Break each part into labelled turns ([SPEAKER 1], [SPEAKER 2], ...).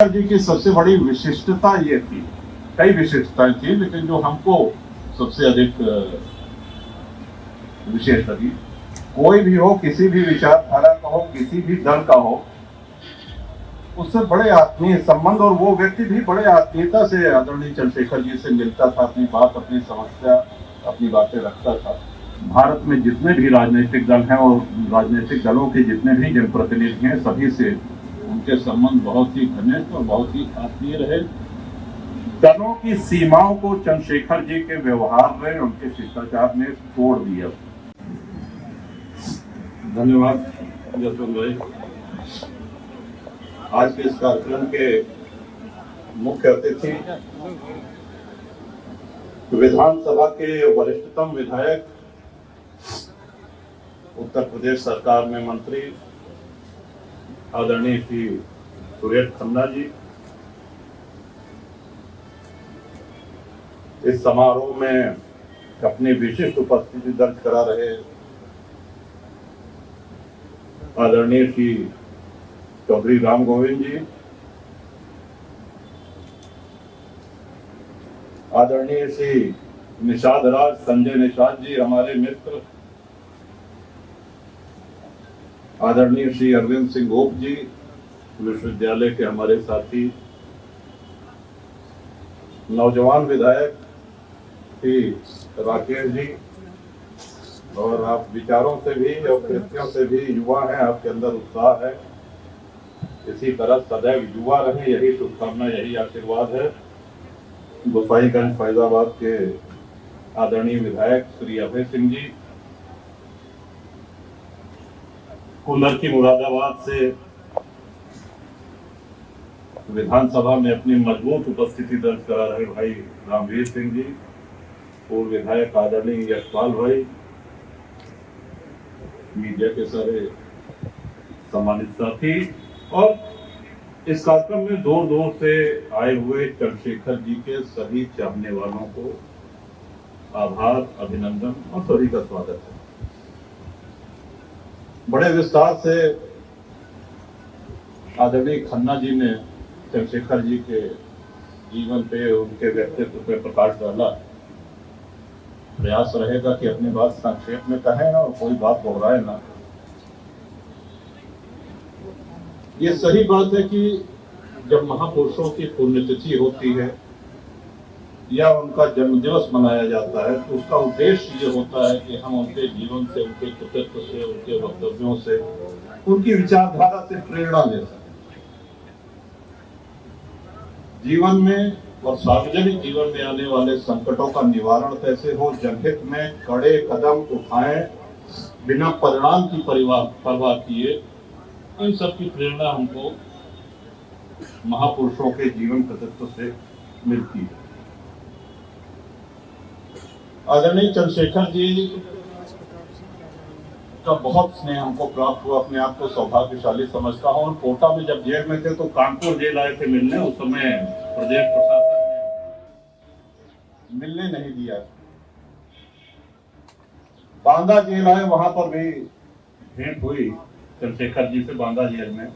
[SPEAKER 1] जी की सबसे बड़ी विशिष्टता ये थी, कई विशिष्टताएं थी, लेकिन जो हमको सबसे अधिक विशेष लगी, कोई भी हो, किसी भी विचारधारा का हो, किसी भी दल का हो, उससे बड़े आत्मीय संबंध और वो व्यक्ति भी बड़े आत्मीयता से आदरणीय चंद्रशेखर जी से मिलता था, अपनी बात, अपनी समस्या, अपनी बातें रखता था। भारत में जितने भी राजनीतिक दल हैं और राजनीतिक दलों के जितने भी जनप्रतिनिधि हैं, सभी से उनके संबंध बहुत ही घनिष्ठ और बहुत ही आत्मीय रहे। दलों की सीमाओं को चंद्रशेखर जी के व्यवहार में, उनके शिष्टाचार ने तोड़ दिया। धन्यवाद जसवंत भाई। आज के इस कार्यक्रम के मुख्य अतिथि विधानसभा के वरिष्ठतम विधायक, उत्तर प्रदेश सरकार में मंत्री आदरणीय श्री सुरेश खन्ना जी, इस समारोह में अपनी विशिष्ट उपस्थिति दर्ज करा रहे आदरणीय श्री चौधरी राम गोविंद जी, आदरणीय श्री निषाद राज संजय निषाद जी, हमारे मित्र, आदरणीय श्री अरविंद सिंह गोप जी, विश्वविद्यालय के हमारे साथी, नौजवान विधायक श्री राकेश जी, और आप विचारों से भी और कृतियों से भी युवा हैं, आपके अंदर उत्साह है, इसी तरह सदैव युवा रहे, यही शुभकामना, यही आशीर्वाद है। गोसाईगंज फैजाबाद के आदरणीय विधायक श्री अभय सिंह जी, कुल्लर की मुरादाबाद से विधानसभा में अपनी मजबूत उपस्थिति दर्ज करा रहे भाई रामवीर सिंह जी, पूर्व विधायक आदरणीय यशपाल भाई, मीडिया के सारे सम्मानित साथी, और इस कार्यक्रम में दूर दूर से आए हुए चंद्रशेखर जी के सभी चाहने वालों को आभार, अभिनंदन और सभी का स्वागत है। बड़े विस्तार से आदरणीय खन्ना जी ने चंद्रशेखर जी के जीवन पे, उनके व्यक्तित्व पे प्रकाश डाला। प्रयास रहेगा कि अपनी बात संक्षेप में कहें और कोई बात दोहराए ना। ये सही बात है कि जब महापुरुषों की पुण्यतिथि होती है या उनका जन्मदिवस मनाया जाता है, तो उसका उद्देश्य ये होता है कि हम उनके जीवन से, उनके कृतित्व से, उनके वक्तव्यों से, उनकी विचारधारा से प्रेरणा ले सकें। जीवन में और सार्वजनिक जीवन में आने वाले संकटों का निवारण कैसे हो, जनहित में कड़े कदम उठाएं बिना परिणाम की परवाह किए, इन सब की प्रेरणा हमको महापुरुषों के जीवन कृतित्व से मिलती है। आदरणीय चंद्रशेखर जी का बहुत स्नेह हमको प्राप्त हुआ, अपने आप को सौभाग्यशाली समझता हूँ। कोटा में जब जेल में थे तो कानपुर जेल आए थे मिलने, उस समय प्रदेश प्रशासन ने मिलने नहीं दिया। बांदा जेल आए, वहां पर भी भेंट हुई चंद्रशेखर जी से बांदा जेल में,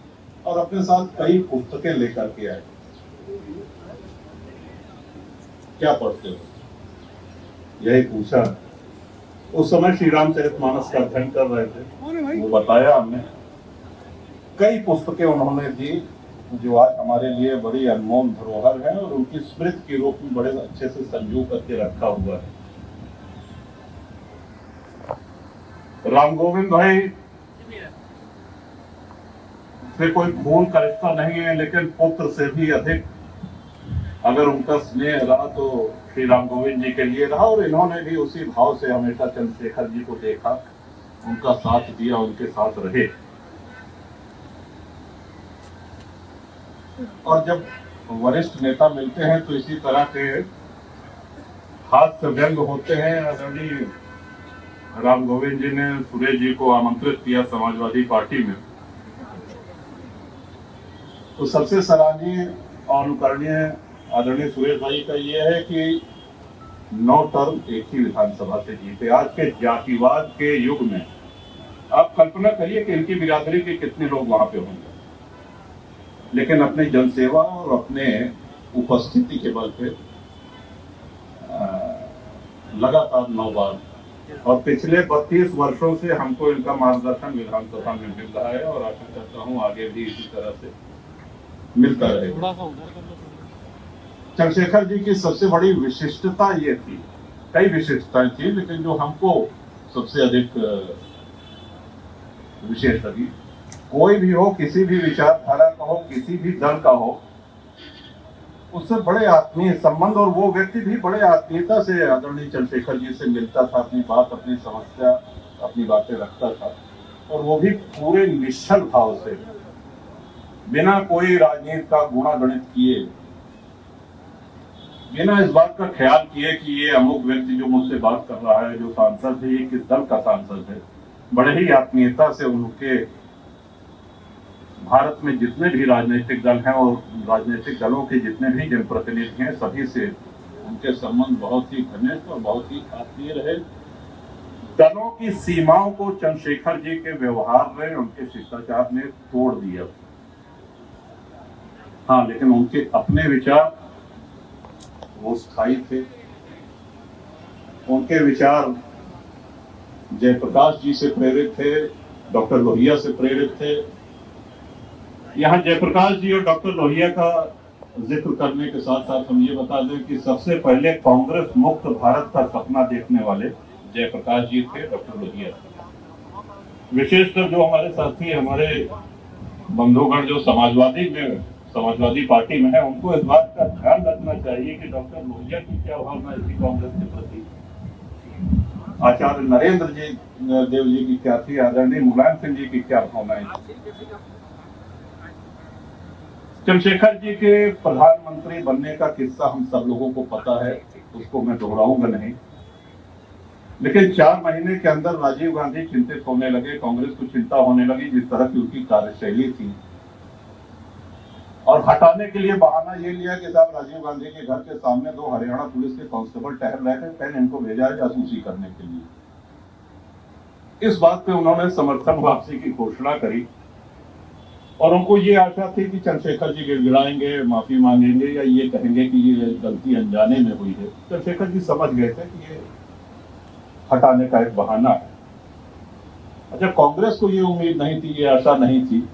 [SPEAKER 1] और अपने साथ कई पुस्तकें लेकर के आए। क्या पढ़ते हो, यही पूछा। उस समय श्री रामचरितमानस का अध्ययन कर रहे थे, वो बताया हमने। कई पुस्तकें उन्होंने दी जो आज हमारे लिए बड़ी अनमोल धरोहर है और उनकी स्मृति के रूप में बड़े अच्छे से संजो करके रखा हुआ है। राम गोविंद भाई से कोई खून का रिश्ता नहीं है, लेकिन पुत्र से भी अधिक अगर उनका स्नेह रहा तो श्री राम गोविंद जी के लिए रहा, और इन्होंने भी उसी भाव से हमेशा चंद्रशेखर जी को देखा, उनका साथ दिया, उनके साथ रहे। और जब वरिष्ठ नेता मिलते हैं तो इसी तरह के हास्य व्यंग होते हैं। आदरणीय राम गोविंद जी ने सुरेश जी को आमंत्रित किया समाजवादी पार्टी में, तो सबसे सराहनीय और अनुकरणीय आदरणीय सुरेश भाई का यह है कि 9 टर्म एक ही विधानसभा से जीते। आज के जातिवाद के युग में आप कल्पना करिए कि इनकी बिरादरी के कितने लोग वहां पे होंगे। लेकिन अपनी जनसेवा और अपने उपस्थिति के बल पे लगातार 9 बार और पिछले 32 वर्षों से हमको इनका मार्गदर्शन विधानसभा में मिल रहा है और आशा करता हूं आगे भी इसी तरह से मिलता रहेगा। चंद्रशेखर जी की सबसे बड़ी विशिष्टता ये थी, कई विशिष्टताएं थी, लेकिन जो हमको सबसे अधिक विशेष लगी, कोई भी हो, किसी भी विचारधारा का हो, किसी भी दल का हो, उससे बड़े आत्मीय संबंध और वो व्यक्ति भी बड़े आत्मीयता से आदरणीय चंद्रशेखर जी से मिलता था, अपनी बात, अपनी समस्या, अपनी बातें रखता था और वो भी पूरे निश्चल भाव से, बिना कोई राजनीति का गुणागणित किए, बिना इस बात का ख्याल किए कि ये अमुक व्यक्ति जो मुझसे बात कर रहा है, जो सांसद है, ये किस दल का सांसद है, बड़े ही आत्मीयता से उनके भारत में जितने भी राजनीतिक दल हैं और राजनीतिक दलों के जितने भी जनप्रतिनिधि हैं, सभी से उनके संबंध बहुत ही घनिष्ठ और बहुत ही आत्मीय रहे। दलों की सीमाओं को चंद्रशेखर जी के व्यवहार में, उनके शिष्टाचार ने तोड़ दिया। हाँ, लेकिन उनके अपने विचार वो स्थायी थे। उनके विचार जयप्रकाश जी से प्रेरित थे, डॉक्टर लोहिया से प्रेरित थे। यहाँ जयप्रकाश जी और डॉक्टर लोहिया का जिक्र करने के साथ साथ हम ये बता दें कि सबसे पहले कांग्रेस मुक्त भारत का सपना देखने वाले जयप्रकाश जी थे, डॉक्टर लोहिया थे। विशेषकर जो हमारे साथी, हमारे बंधुगण जो समाजवादी पार्टी में है, उनको इस बात का ध्यान रखना चाहिए कि डॉक्टर लोहिया की क्या भावना थी कांग्रेस के प्रति, आचार्य नरेंद्र जी देव जी की क्या थी, आदरणीय मुलायम सिंह जी की क्या भावनाएं थी। चंद्रशेखर जी के प्रधानमंत्री बनने का किस्सा हम सब लोगों को पता है, उसको मैं दोहराऊंगा नहीं, लेकिन 4 महीने के अंदर राजीव गांधी चिंतित होने लगे, कांग्रेस को चिंता होने लगी जिस तरह की उनकी कार्यशैली थी, और हटाने के लिए बहाना ये लिया कि साहब राजीव गांधी के घर के सामने 2 हरियाणा पुलिस के कांस्टेबल टहल रहे थे, पहले इनको भेजा है जासूसी करने के लिए। इस बात पे उन्होंने समर्थन वापसी की घोषणा करी और उनको ये आशा थी कि चंद्रशेखर जी गिड़गिड़ाएंगे, माफी मांगेंगे या ये कहेंगे कि ये गलती अनजाने में हुई है। चंद्रशेखर जी समझ गए थे कि ये हटाने का एक बहाना है। अच्छा, कांग्रेस को ये उम्मीद नहीं थी, ये आशा नहीं थी,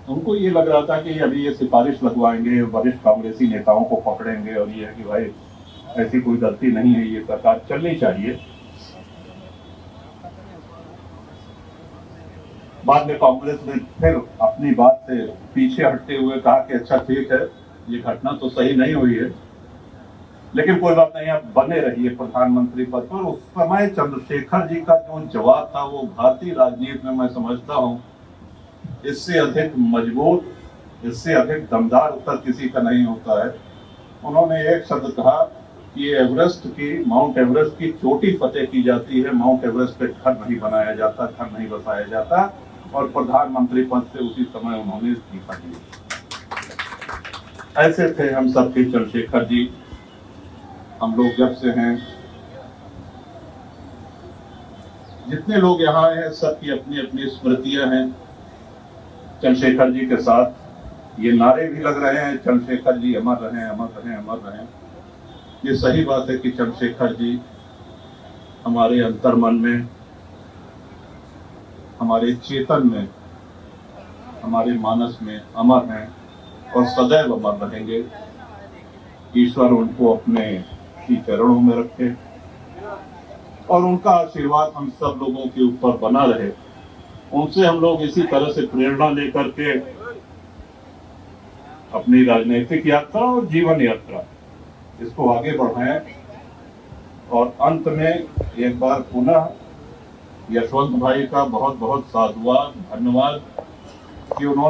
[SPEAKER 1] उनको ये लग रहा था कि अभी ये सिफारिश लगवाएंगे, वरिष्ठ कांग्रेसी नेताओं को पकड़ेंगे और ये है कि भाई ऐसी कोई गलती नहीं है, ये सरकार चलनी चाहिए। बाद में कांग्रेस ने फिर अपनी बात से पीछे हटते हुए कहा कि अच्छा ठीक है, ये घटना तो सही नहीं हुई है, लेकिन कोई बात नहीं, आप बने रहिए प्रधानमंत्री पद पर। उस समय चंद्रशेखर जी का जो जवाब था वो भारतीय राजनीति में मैं समझता हूं इससे अधिक मजबूत, इससे अधिक दमदार उत्तर किसी का नहीं होता है। उन्होंने एक शब्द कहा कि माउंट एवरेस्ट की चोटी फतेह की जाती है, माउंट एवरेस्ट पे घर नहीं बनाया जाता, घर नहीं बसाया जाता, और प्रधानमंत्री पद से उसी समय उन्होंने इस्तीफा दिया। ऐसे थे हम सबके चंद्रशेखर जी। हम लोग जब से हैं, जितने लोग यहाँ हैं, सबकी अपनी अपनी स्मृतियां हैं चंद्रशेखर जी के साथ। ये नारे भी लग रहे हैं, चंद्रशेखर जी अमर रहें, अमर रहें, अमर रहें। ये सही बात है कि चंद्रशेखर जी हमारे अंतर्मन में, हमारे चेतन में, हमारे मानस में अमर हैं और सदैव अमर रहेंगे। ईश्वर उनको अपने ही चरणों में रखे और उनका आशीर्वाद हम सब लोगों के ऊपर बना रहे। उनसे हम लोग इसी तरह से प्रेरणा लेकर के अपनी राजनीतिक यात्रा और जीवन यात्रा इसको आगे बढ़ाएं। और अंत में एक बार पुनः यशवंत भाई का बहुत बहुत साधुवाद, धन्यवाद कि उन्होंने